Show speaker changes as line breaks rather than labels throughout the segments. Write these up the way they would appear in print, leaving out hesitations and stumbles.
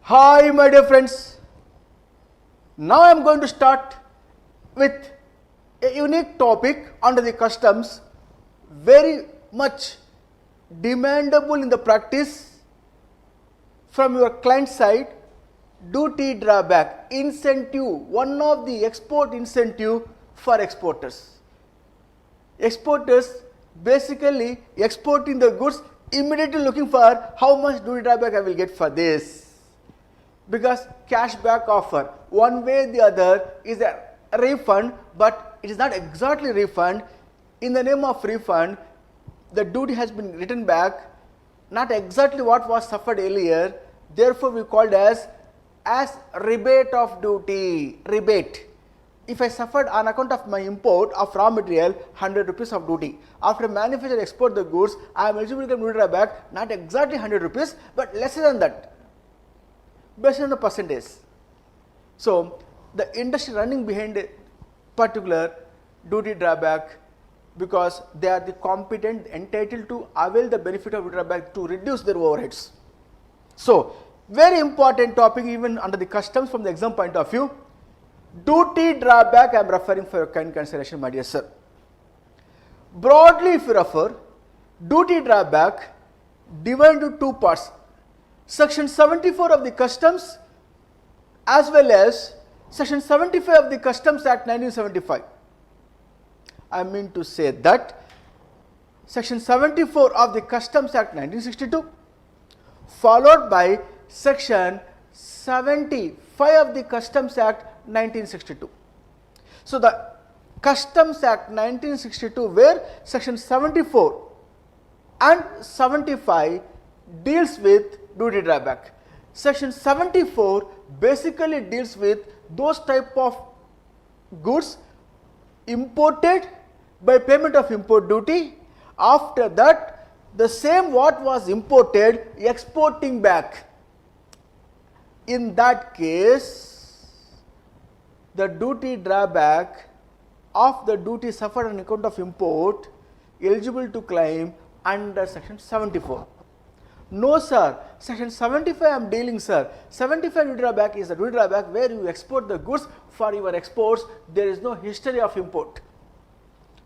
Hi my dear friends, now I am going to start with a unique topic under the customs, very much demandable in the practice from your client side. Duty drawback incentive, one of the export incentive for exporters. Exporters basically exporting the goods, immediately looking for how much duty drawback I will get for this. Because cashback offer, one way or the other, is a refund, but it is not exactly refund. In the name of refund, the duty has been written back, not exactly what was suffered earlier. Therefore, we called as rebate of duty. Rebate. If I suffered on account of my import of raw material 100 rupees of duty, after manufacturer export the goods, I am eligible to get duty drawback, not exactly 100 rupees, but lesser than that, based on the percentage. So, the industry running behind a particular duty drawback because they are the competent, entitled to avail the benefit of duty drawback to reduce their overheads. So, very important topic even under the customs from the exam point of view. Duty drawback I am referring for your kind consideration, my dear sir. Broadly if you refer, duty drawback divided into two parts. Section 74 of the Customs as well as Section 75 of the Customs Act 1975. I mean to say that Section 74 of the Customs Act 1962 followed by Section 75 of the Customs Act 1962. So, the Customs Act 1962 where Section 74 and 75 deals with duty drawback. Section 74 basically deals with those type of goods imported by payment of import duty. After that, the same what was imported exporting back. In that case, the duty drawback of the duty suffered on account of import eligible to claim under Section 74. No sir, Section 75 I am dealing sir. 75 duty drawback is the duty drawback where you export the goods. For your exports, there is no history of import.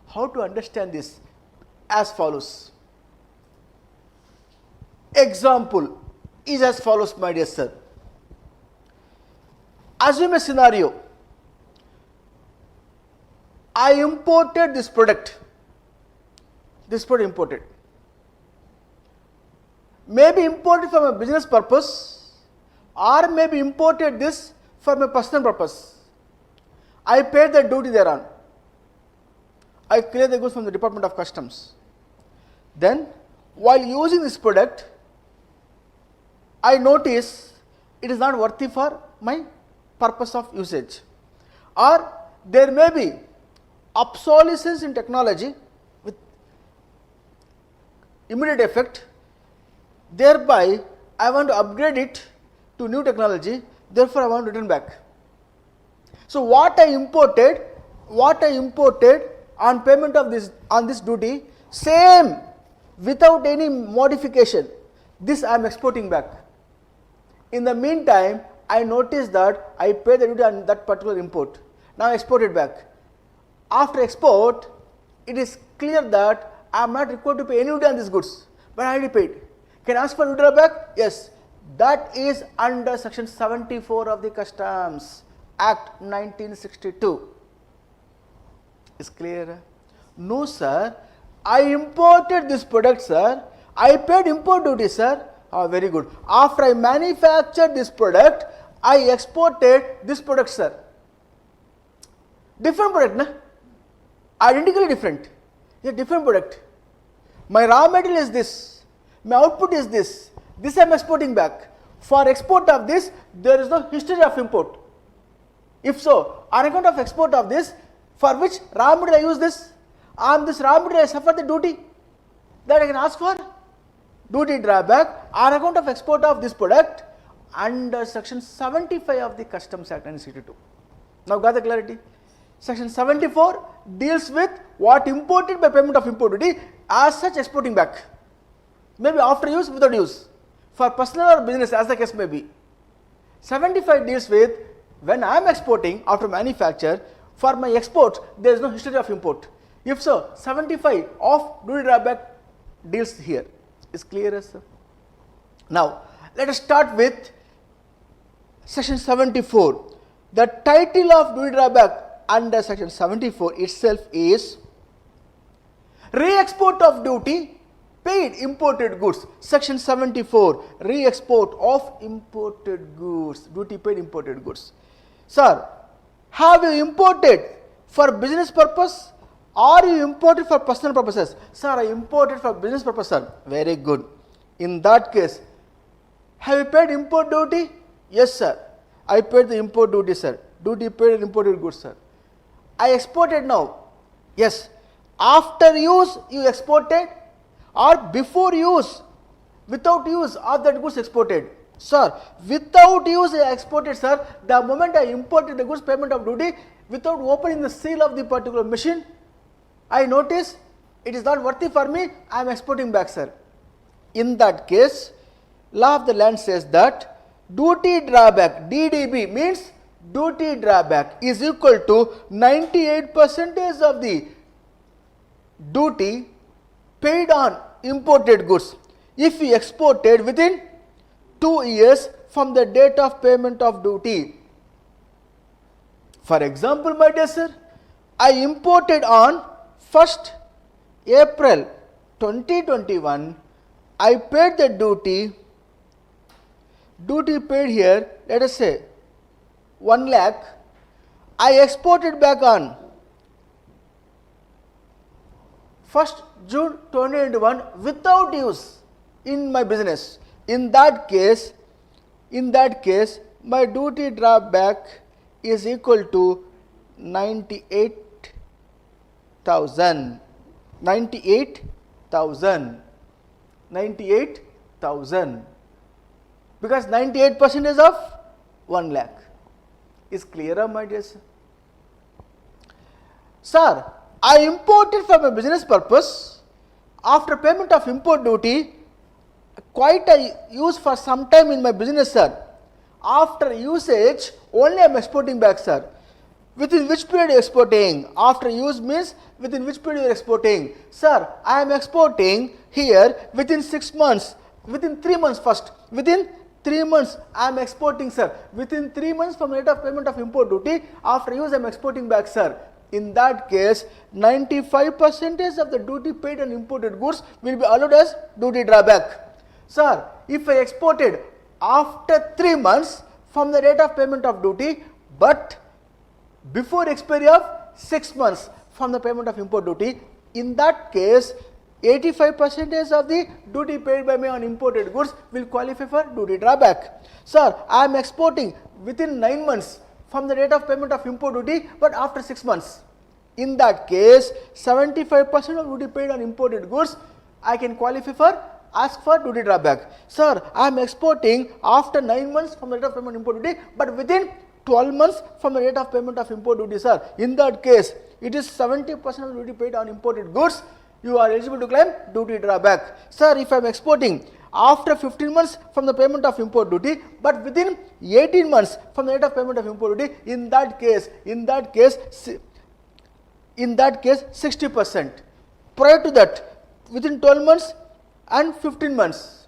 How to understand this? As follows. Example is as follows, my dear sir. Assume a scenario. I imported this product. This product imported. Maybe imported for my business purpose or maybe imported this for my personal purpose. I paid the duty thereon. I clear the goods from the Department of Customs. Then, while using this product, I notice it is not worthy for my purpose of usage. Or there may be obsolescence in technology with immediate effect. Thereby, I want to upgrade it to new technology, therefore I want to return back. So, what I imported on payment of this duty, same without any modification, this I am exporting back. In the meantime, I noticed that I paid the duty on that particular import. Now I export it back. After export, it is clear that I am not required to pay any duty on these goods, but I already paid. Can I ask for duty drawback? Yes. That is under Section 74 of the Customs Act 1962. Is clear? No sir. I imported this product sir. I paid import duty sir. Very good. After I manufactured this product, I exported this product sir. Different product, na? Identically different. It's a different product. My raw material is this. My output is this. This I am exporting back. For export of this, there is no history of import. If so, on account of export of this, for which raw material I use this, on this raw material I suffer the duty, that I can ask for duty drawback on account of export of this product under Section 75 of the Customs Act 1962. Now got the clarity? Section 74 deals with what imported by payment of import duty, as such exporting back. Maybe after use, without use, for personal or business as the case may be. 75 deals with when I am exporting after manufacture. For my exports, there is no history of import. If so, 75 of duty drawback deals here. Is clear as sir? Now, let us start with section 74. The title of duty drawback under section 74 itself is re-export of duty paid imported goods. Section 74, re-export of imported goods, duty paid imported goods. Sir, have you imported for business purpose or you imported for personal purposes? Sir, I imported for business purpose, sir. Very good. In that case, have you paid import duty? Yes, sir. I paid the import duty, sir. Duty paid on imported goods, sir. I exported now. Yes. After use, you exported, or before use, without use, of that goods exported. Sir, without use I exported, sir. The moment I imported the goods, payment of duty, without opening the seal of the particular machine, I notice it is not worthy for me, I am exporting back, sir. In that case, law of the land says that duty drawback, DDB means duty drawback is equal to 98% of the duty paid on imported goods if we exported within 2 years from the date of payment of duty. For example, my dear sir, I imported on 1st April 2021, I paid the duty paid here, let us say 1 lakh, I exported back on 1st June 2021 without use in my business. In that case, my duty drawback is equal to 98,000. Because 98% is of 1 lakh. Is clearer, my dear sir? Sir, I imported for my business purpose. After payment of import duty, quite I use for some time in my business, sir. After usage, only I am exporting back, sir. Within which period you are exporting? After use means within which period you are exporting? Sir, I am exporting here within 6 months. Within 3 months first. Within 3 months I am exporting, sir. Within 3 months from the date of payment of import duty, after use I am exporting back, sir. In that case, 95% of the duty paid on imported goods will be allowed as duty drawback. Sir, if I exported after 3 months from the date of payment of duty, but before expiry of 6 months from the payment of import duty, in that case, 85% of the duty paid by me on imported goods will qualify for duty drawback. Sir, I am exporting within 9 months from the date of payment of import duty, but after 6 months. In that case, 75% of duty paid on imported goods, I can qualify for, ask for duty drawback. Sir, I am exporting after 9 months from the date of payment of import duty, but within 12 months from the date of payment of import duty, sir. In that case, it is 70% of duty paid on imported goods, you are eligible to claim duty drawback. Sir, if I am exporting after 15 months from the payment of import duty, but within 18 months from the date of payment of import duty, in that case 60%. Prior to that, within 12 months and 15 months,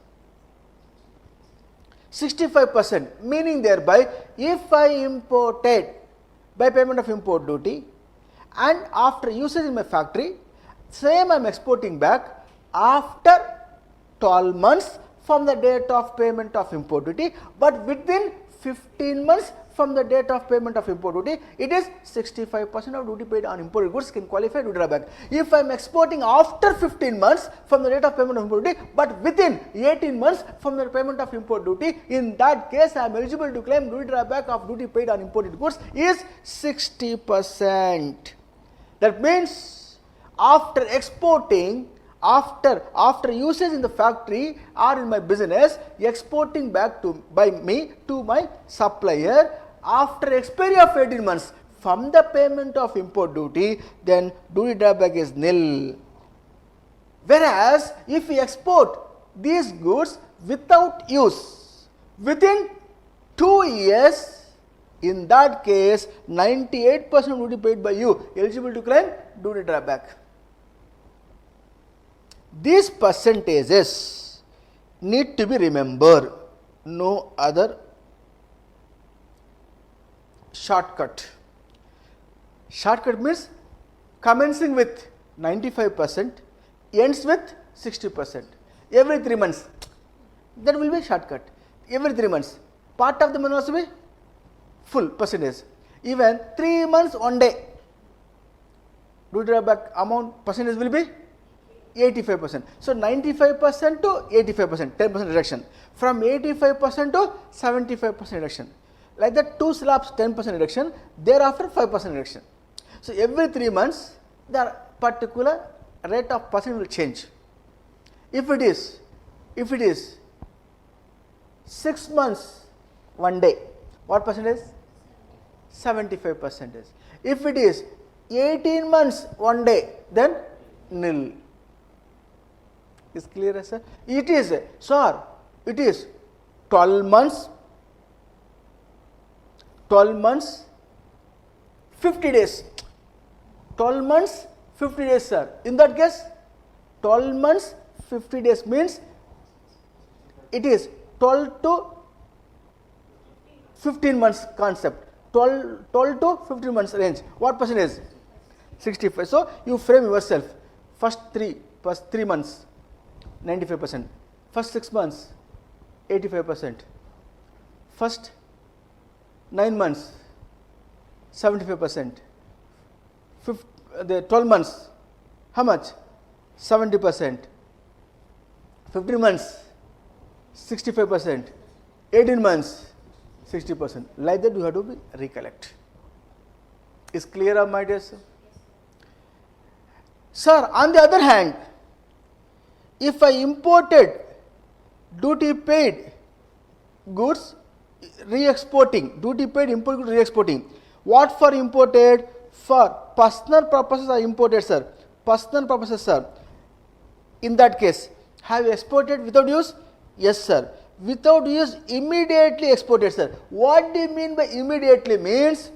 65%, meaning thereby, if I imported by payment of import duty and after usage in my factory, same I am exporting back after 12 months from the date of payment of import duty, but within 15 months from the date of payment of import duty, it is 65% of duty paid on imported goods can qualify duty drawback. If I am exporting after 15 months from the date of payment of import duty, but within 18 months from the payment of import duty, in that case I am eligible to claim duty drawback of duty paid on imported goods is 60%. That means after exporting, after usage in the factory or in my business, exporting back by me to my supplier, after expiry of 18 months from the payment of import duty, then duty drawback is nil. Whereas if we export these goods without use within 2 years, in that case 98% duty paid by you, eligible to claim duty drawback. These percentages need to be remembered, no other shortcut. Shortcut means commencing with 95%, ends with 60%. Every 3 months, that will be a shortcut. Every 3 months, part of the money also be full percentage. Even 3 months, 1 day, duty drawback amount percentage will be 85%. So 95% to 85%, 10% reduction. From 85% to 75% reduction. Like that, 2 slabs 10% reduction, thereafter 5% reduction. So every 3 months, the particular rate of percent will change. If it is 6 months 1 day, what percentage? 75%. If it is 18 months 1 day, then nil. Is clear, sir? It is, sir, it is 12 months, 50 days. 12 months, 50 days, sir. In that case, 12 months, 50 days means it is 12 to 15 months concept. 12 to 15 months range. What percentage? 65. So you frame yourself. First 3 months, 95%. First 6 months, 85%. First 9 months, 75%. The 12 months, how much? 70%. 15 months, 65%. 18 months, 60%. Like that you have to recollect. Is clear, my dear sir? Sir, on the other hand, if I imported duty paid goods re-exporting, duty paid import goods re-exporting, what for imported? For personal purposes are imported, sir. Personal purposes, sir. In that case, have you exported without use? Yes, sir. Without use, immediately exported, sir. What do you mean by immediately? Means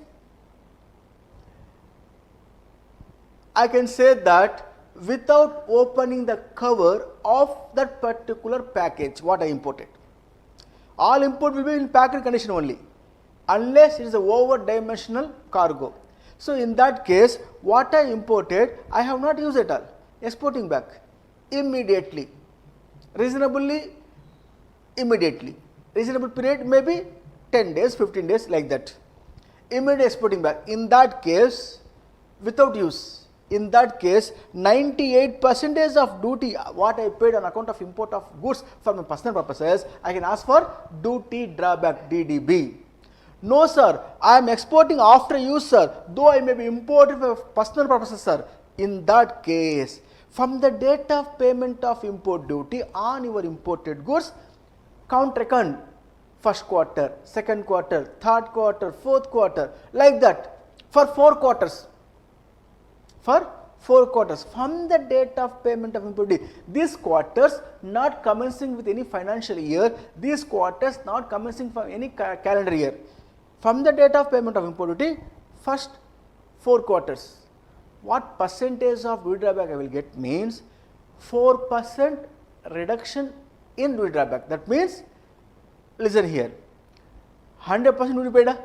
I can say that without opening the cover of that particular package, what I imported. All import will be in packed condition only, unless it is a over-dimensional cargo. So in that case, what I imported, I have not used at all. Exporting back immediately, reasonably immediately. Reasonable period may be 10 days, 15 days, like that. Immediate exporting back. In that case, without use. In that case, 98% of duty what I paid on account of import of goods for my personal purposes, I can ask for duty drawback, DDB. No, sir, I am exporting after use, sir, though I may be imported for personal purposes, sir. In that case, from the date of payment of import duty on your imported goods, count reckon first quarter, second quarter, third quarter, fourth quarter, like that, for 4 quarters. For 4 quarters, from the date of payment of import duty. These quarters not commencing with any financial year, these quarters not commencing from any calendar year. From the date of payment of import duty, first 4 quarters. What percentage of duty drawback I will get means 4% reduction in duty drawback. That means, listen here, 100% duty paid.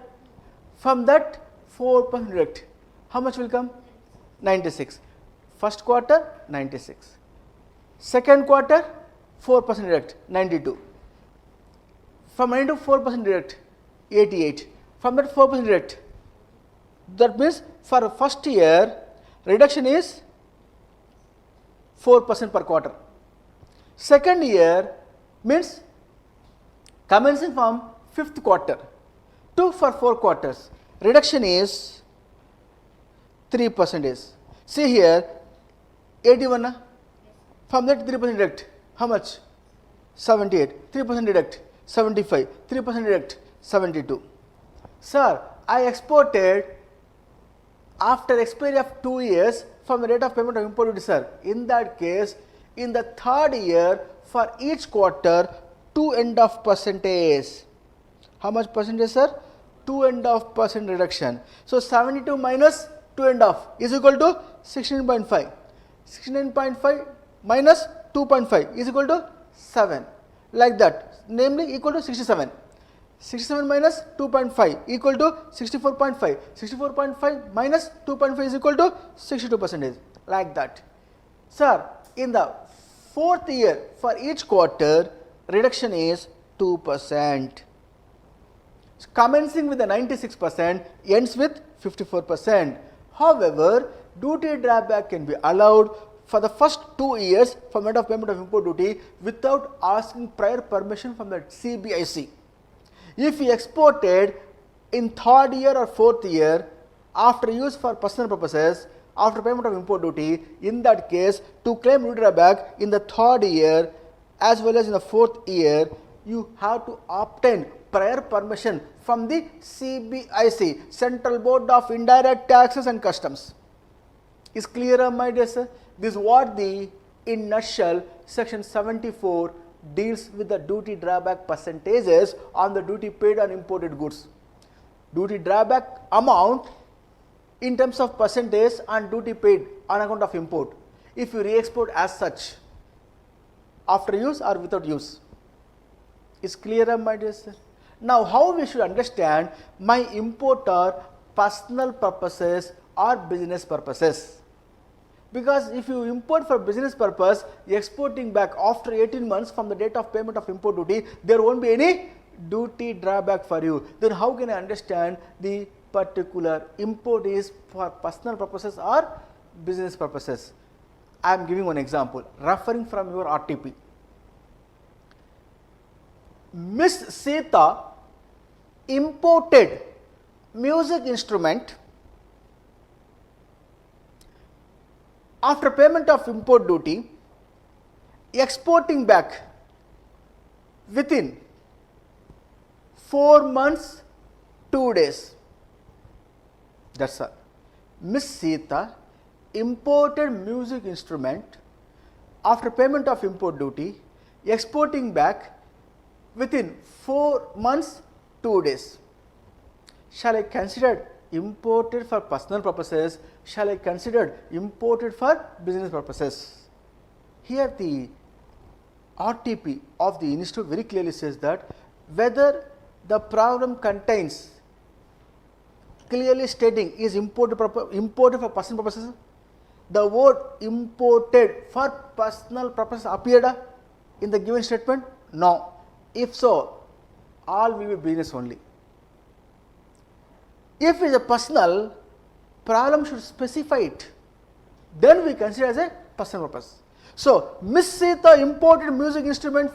From that 4% deduct. How much will come? 96. First quarter 96. Second quarter 4% deduct, 92. From 92 4% deduct, 88. From that 4% deduct. That means for first year reduction is 4% per quarter. Second year means commencing from 5th quarter to for 4 quarters. Reduction is 3%. See here, 81. From that 3% deduct. How much? 78. 3% deduct. 75. 3% deduct. 72. Sir, I exported after expiry of 2 years from the date of payment of import duty, sir. In that case, in the third year, for each quarter, 2 end of percentage. How much percentage, sir? 2.5% reduction. So 72 minus 2.5 is equal to 16.5. 16.5 minus 2.5 is equal to 7. Like that, namely equal to 67. 67 minus 2.5 equal to 64.5. 64.5 minus 2.5 is equal to 62%. Like that. Sir, in the fourth year, for each quarter, reduction is 2%. Commencing with the 96%, ends with 54%. However, duty drawback can be allowed for the first 2 years for method of payment of import duty without asking prior permission from the CBIC. If he exported in third year or fourth year after use for personal purposes, after payment of import duty, in that case, to claim duty drawback in the third year as well as in the fourth year, you have to obtain prior permission from the CBIC, Central Board of Indirect Taxes and Customs. Is clear, my dear sir? This is what in nutshell, section 74 deals with the duty drawback percentages on the duty paid on imported goods. Duty drawback amount in terms of percentage on duty paid on account of import, if you re-export as such, after use or without use. Is clear, my dear sir? Now, how we should understand my import are personal purposes or business purposes? Because if you import for business purpose, exporting back after 18 months from the date of payment of import duty, there won't be any duty drawback for you. Then how can I understand the particular import is for personal purposes or business purposes? I am giving one example, referring from your RTP. Miss Sita imported music instrument after payment of import duty, exporting back within 4 months, 2 days. That's all. Miss Sita imported music instrument after payment of import duty, exporting back within 4 months, 2 days. Shall I consider imported for personal purposes? Shall I consider imported for business purposes? Here the RTP of the institute very clearly says that whether the program contains clearly stating is imported for personal purposes, the word imported for personal purposes appeared in the given statement? No. If so, all will be business only. If it is a personal, problem should specify it. Then we consider as a personal purpose. So, Miss Sita imported music instrument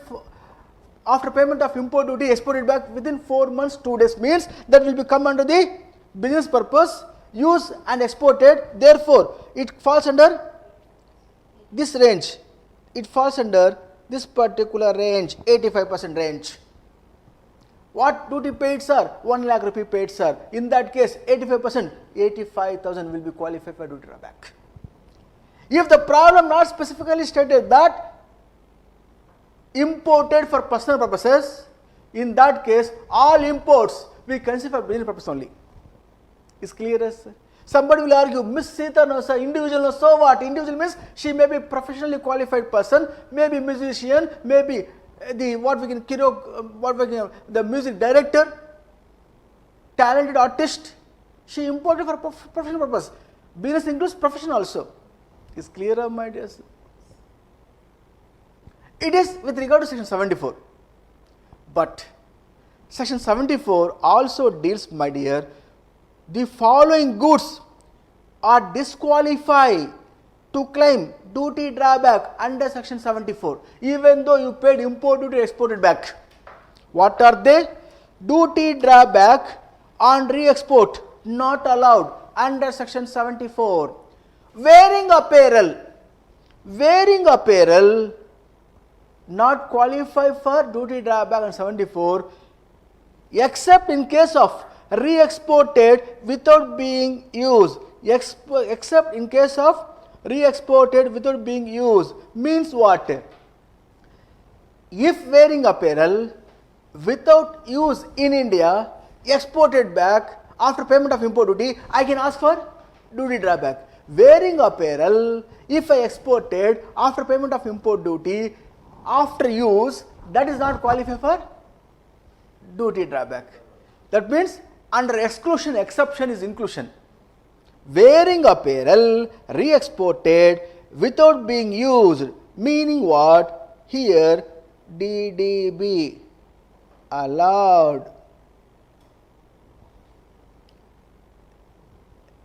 after payment of import duty, exported back within 4 months, 2 days means that will become under the business purpose, used and exported. Therefore, it falls under this range. It falls under this particular range, 85% range. What duty paid, sir? 1 lakh rupee paid, sir. In that case, 85%, 85,000 will be qualified for duty drawback. If the problem not specifically stated that imported for personal purposes, in that case, all imports we consider for business purpose only. Is clear as? Somebody will argue, Miss Sita knows, sir, individual knows, so what? Individual means she may be professionally qualified person, maybe musician, maybe the music director, talented artist. She imported for professional purpose. Business includes profession also. Is clear, my dear? It is with regard to section 74. But section 74 also deals, my dear, the following goods are disqualified to claim duty drawback under section 74, even though you paid import duty exported back. What are they? Duty drawback on re-export not allowed under section 74. Wearing apparel not qualified for duty drawback on 74, except in case of re-exported without being used. Except in case of re-exported without being used means what? If wearing apparel without use in India, exported back after payment of import duty, I can ask for duty drawback. Wearing apparel, if I exported after payment of import duty, after use, that is not qualify for duty drawback. That means under exclusion, exception is inclusion. Wearing apparel re-exported without being used, meaning what? Here DDB allowed.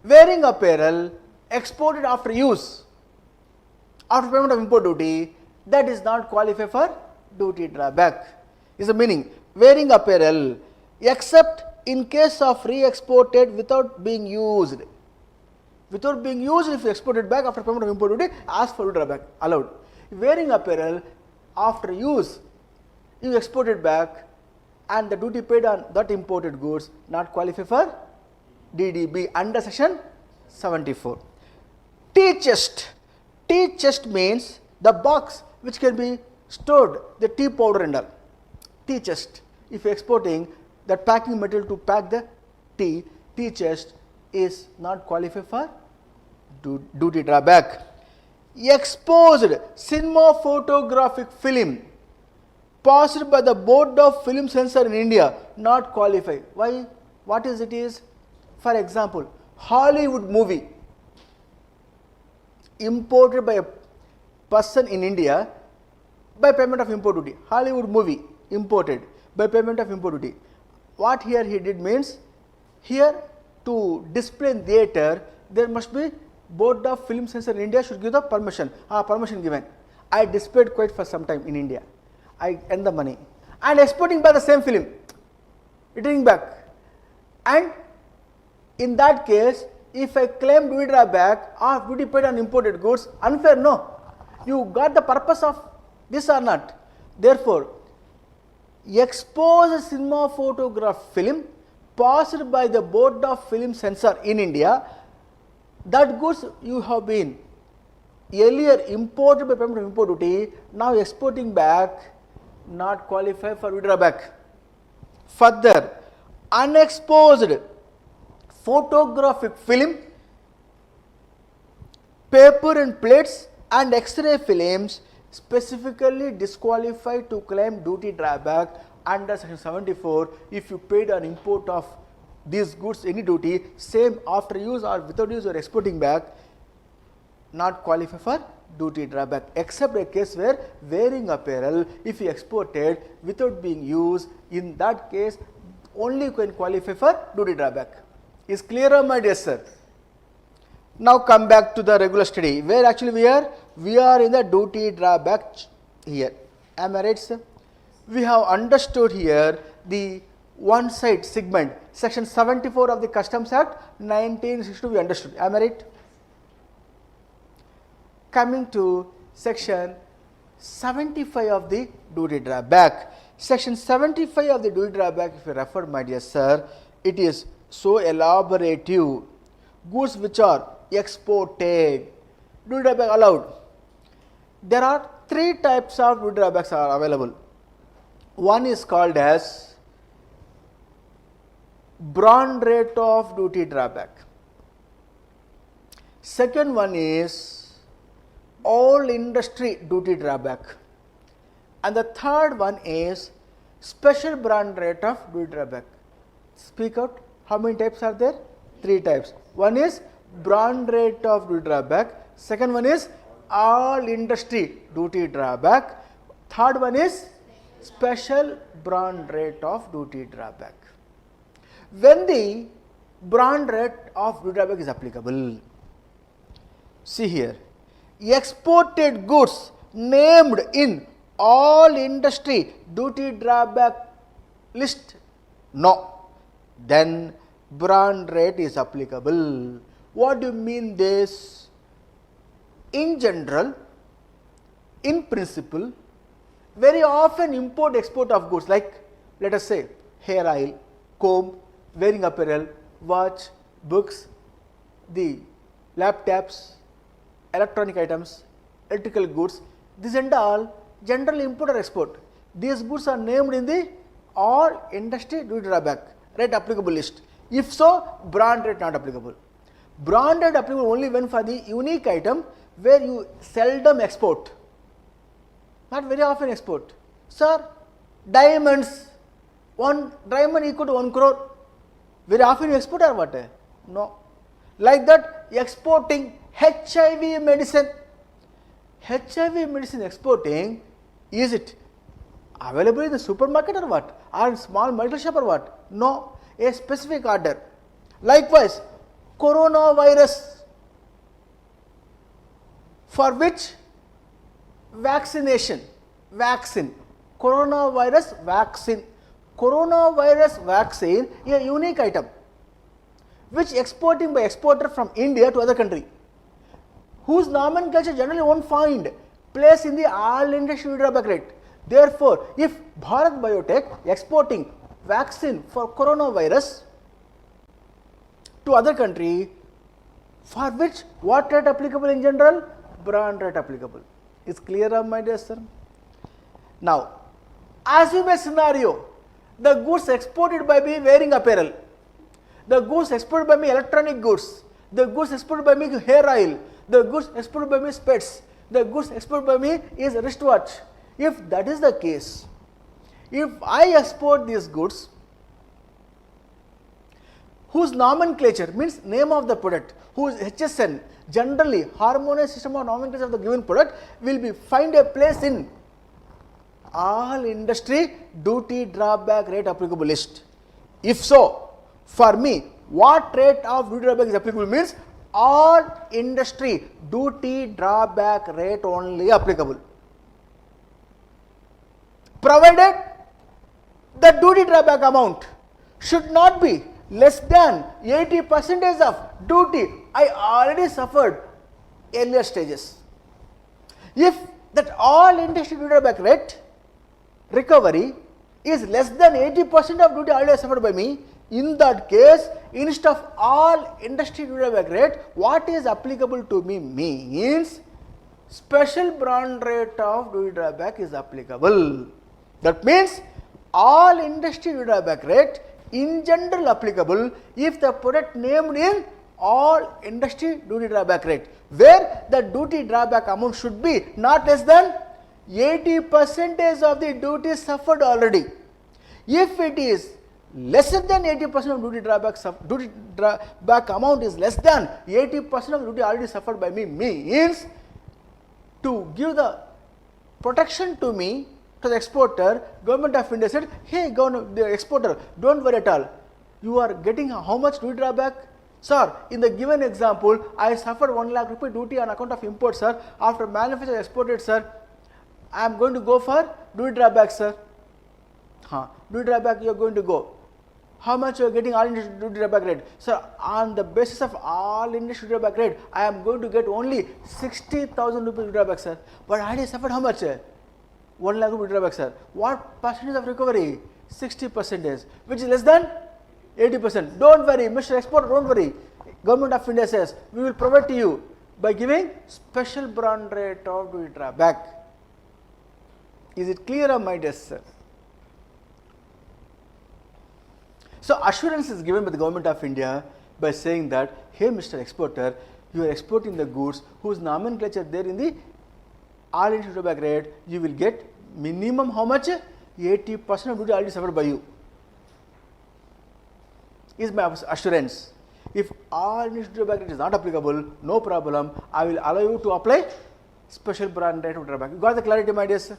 Wearing apparel exported after use, after payment of import duty, that is not qualify for duty drawback. Is the meaning. Wearing apparel except in case of re-exported without being used. Without being used, if exported back after payment of import duty, ask for duty drawback, allowed. Wearing apparel after use, you exported back and the duty paid on that imported goods, not qualify for DDB under section 74. Tea-chest. Tea-chest means the box which can be stored, the tea powder and all. Tea-chest. If exporting that packing material to pack the tea, tea-chest is not qualified for duty drawback. Exposed cinema photographic film passed by the Board of Film Censor in India, not qualified. Why? What is it is? For example, Hollywood movie imported by a person in India by payment of import duty. Hollywood movie imported by payment of import duty. What here he did means, here to display in theatre, there must be Board of Film Censor in India should give the permission. Permission given. I displayed quite for some time in India. I earn the money and exporting by the same film, returning back. And in that case, if I claim duty drawback or duty paid on imported goods, unfair, no. You got the purpose of this or not. Therefore, exposed cinema photograph film passed by the Board of Film Censor in India, that goods you have been earlier imported by payment of import duty, now exporting back, not qualify for duty drawback. Further, unexposed photographic film, paper and plates and X-ray films specifically disqualified to claim duty drawback under section 74 if you paid an import of these goods any duty, same after use or without use or exporting back, not qualify for duty drawback, except a case where wearing apparel, if you exported without being used, in that case only you can qualify for duty drawback. Is clearer, my dear sir? Now come back to the regular study, where actually we are in the duty drawback here. Am I right, sir? We have understood here the one side segment, section 74 of the Customs Act 1962 we understood. Am I right? Coming to section 75 of the duty drawback. Section 75 of the duty drawback, if you refer, my dear sir, it is so elaborative. Goods which are exported, duty drawback allowed. There are three types of duty drawbacks are available. One is called as bond rate of duty drawback. Second one is all industry duty drawback. And the third one is special bond rate of duty drawback. Speak out. How many types are there? Three types. One is bond rate of duty drawback. Second one is all industry duty drawback. Third one is special bond rate of duty drawback. When the bond rate of duty drawback is applicable, see here, exported goods named in all industry duty drawback list, no, then bond rate is applicable. What do you mean this? In general, in principle, very often import export of goods like, let us say, hair oil, comb, wearing apparel, watch, books, the laptops, electronic items, electrical goods, this and all generally import or export. These goods are named in the all industry duty drawback rate applicable list. If so, brand rate not applicable. Brand rate applicable only when for the unique item where you seldom export, not very often export. Sir, diamonds, one diamond equal to 1 crore. Very often you export or what? No. Like that, exporting HIV medicine. HIV medicine exporting, is it available in the supermarket or what? Or small medical shop or what? No. A specific order. Likewise, coronavirus, for which vaccine, coronavirus vaccine is a unique item which exporting by exporter from India to other country, whose nomenclature generally won't find place in the all industry duty drawback rate. Therefore, if Bharat Biotech exporting vaccine for coronavirus to other country, for which what rate applicable in general? Brand rate applicable. Is clear, my dear sir? Now, assume a scenario, the goods exported by me wearing apparel, the goods exported by me electronic goods, the goods exported by me hair oil, the goods exported by me specs, the goods exported by me is wristwatch. If that is the case, if I export these goods whose nomenclature means name of the product, whose HSN, generally harmonious system of nomenclature of the given product, will be find a place in all industry duty drawback rate applicable list. If so, for me, what rate of duty drawback is applicable means all industry duty drawback rate only applicable, provided the duty drawback amount should not be less than 80% of duty I already suffered earlier stages. If that all industry duty drawback rate recovery is less than 80% of duty already suffered by me, in that case, instead of all industry duty drawback rate, what is applicable to me means special brand rate of duty drawback is applicable. That means all industry duty drawback rate in general applicable if the product named in all industry duty drawback rate, where the duty drawback amount should be not less than 80% of the duty suffered already. If it is lesser than 80% of duty drawback amount is less than 80% of duty already suffered by me means to give the protection to me, to the exporter, Government of India said, hey the exporter, don't worry at all. You are getting how much duty drawback? Sir, in the given example, I suffered 1 lakh rupee duty on account of import, sir. After manufacture exported, sir, I am going to go for duty drawback, sir. Duty drawback you are going to go. How much you are getting all industry duty drawback rate? Sir, on the basis of all industry duty drawback rate, I am going to get only 60,000 rupees duty drawback, sir. But I suffered how much? 1 lakh rupee drawback, sir. What percentage of recovery? 60%, which is less than 80%. Don't worry, Mr. Exporter, don't worry. Government of India says, we will provide to you by giving special brand rate of duty drawback. Is it clear, my dear sir? So, assurance is given by the Government of India by saying that, hey Mr. Exporter, you are exporting the goods whose nomenclature there in the all industry duty drawback rate, you will get minimum how much? 80% of duty already suffered by you. Is my assurance. If all industry duty drawback rate is not applicable, no problem, I will allow you to apply special brand rate of drawback. You got the clarity, my dear sir?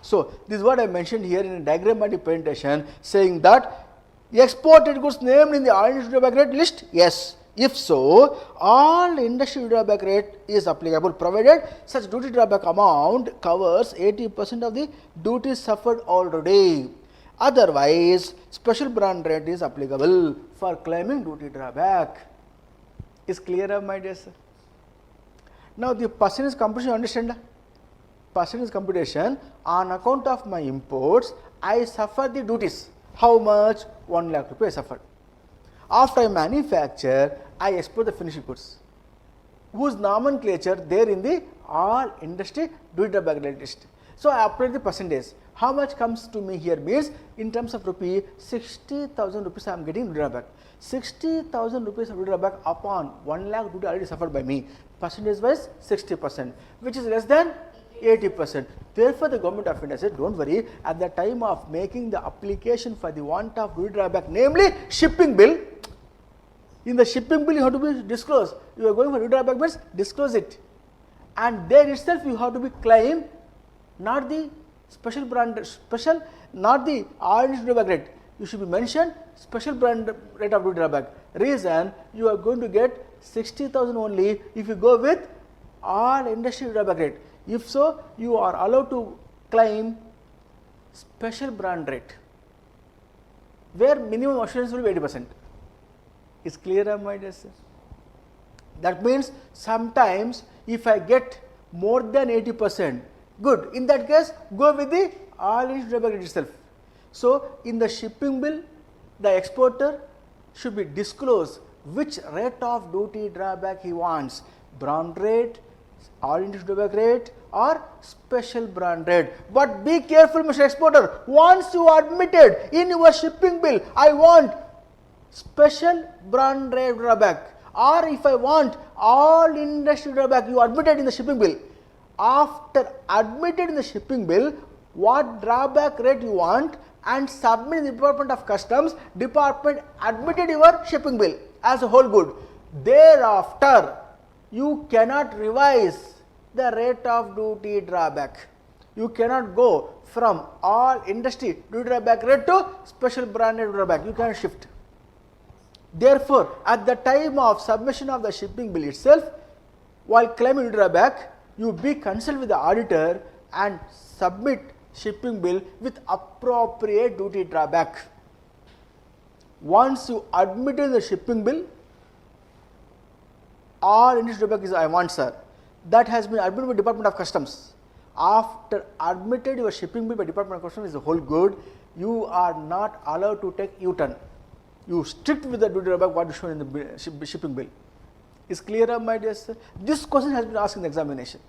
So, this is what I mentioned here in a diagrammatic presentation, saying that exported goods named in the all industry duty drawback rate list, yes. If so, all industry duty drawback rate is applicable, provided such duty drawback amount covers 80% of the duties suffered already. Otherwise, special brand rate is applicable for claiming duty drawback. Is clear, my dear sir? Now, the percentage computation, understand? Percentage computation, on account of my imports, I suffer the duties. How much? 1 lakh rupees I suffered. After I manufacture, I export the finished goods, whose nomenclature there in the all industry duty drawback rate list. So, I apply the percentage. How much comes to me here means in terms of rupee 60,000 rupees I am getting duty drawback. 60,000 rupees of duty drawback upon 1 lakh duty already suffered by me. Percentage wise 60%, which is less than 80%. Therefore, the government of India said, don't worry, at the time of making the application for the want of duty drawback, namely shipping bill, in the shipping bill you have to be disclosed. You are going for duty drawback means disclose it. And there itself you have to be claim not the special brand, not the ordinary duty drawback rate. You should be mentioned special brand rate of duty drawback. Reason, you are going to get 60,000 only if you go with all industry duty drawback rate. If so, you are allowed to claim special brand rate, where minimum assurance will be 80%. Is clear, my dear sir? That means sometimes if I get more than 80%, good. In that case, go with the all industry duty drawback rate itself. So, in the shipping bill, the exporter should be disclosed which rate of duty drawback he wants, brand rate, all industry duty drawback rate or special brand rate. But be careful, Mr. Exporter, once you admitted in your shipping bill, I want special brand rate drawback, or if I want all industry drawback, you admitted in the shipping bill. After admitted in the shipping bill, what drawback rate you want and submit in the Department of Customs, department admitted your shipping bill as a whole good. Thereafter, you cannot revise the rate of duty drawback. You cannot go from all industry duty drawback rate to special brand rate drawback. You cannot shift. Therefore, at the time of submission of the shipping bill itself, while claiming duty drawback, you be consult with the auditor and submit shipping bill with appropriate duty drawback. Once you admit in the shipping bill, all industry drawback is I want, sir. That has been admitted by Department of Customs. After admitted your shipping bill by Department of Customs is the whole good, you are not allowed to take U-turn. You stick with the duty drawback what is shown in the shipping bill. Is clear, my dear sir? This question has been asked in the examination.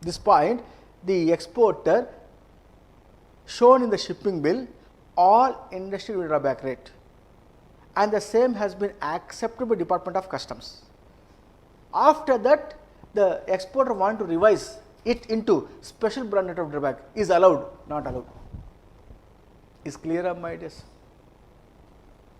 This point, the exporter shown in the shipping bill all industry duty drawback rate, and the same has been accepted by Department of Customs. After that, the exporter want to revise it into special brand rate of drawback, is allowed, not allowed. Is clear, my dear sir?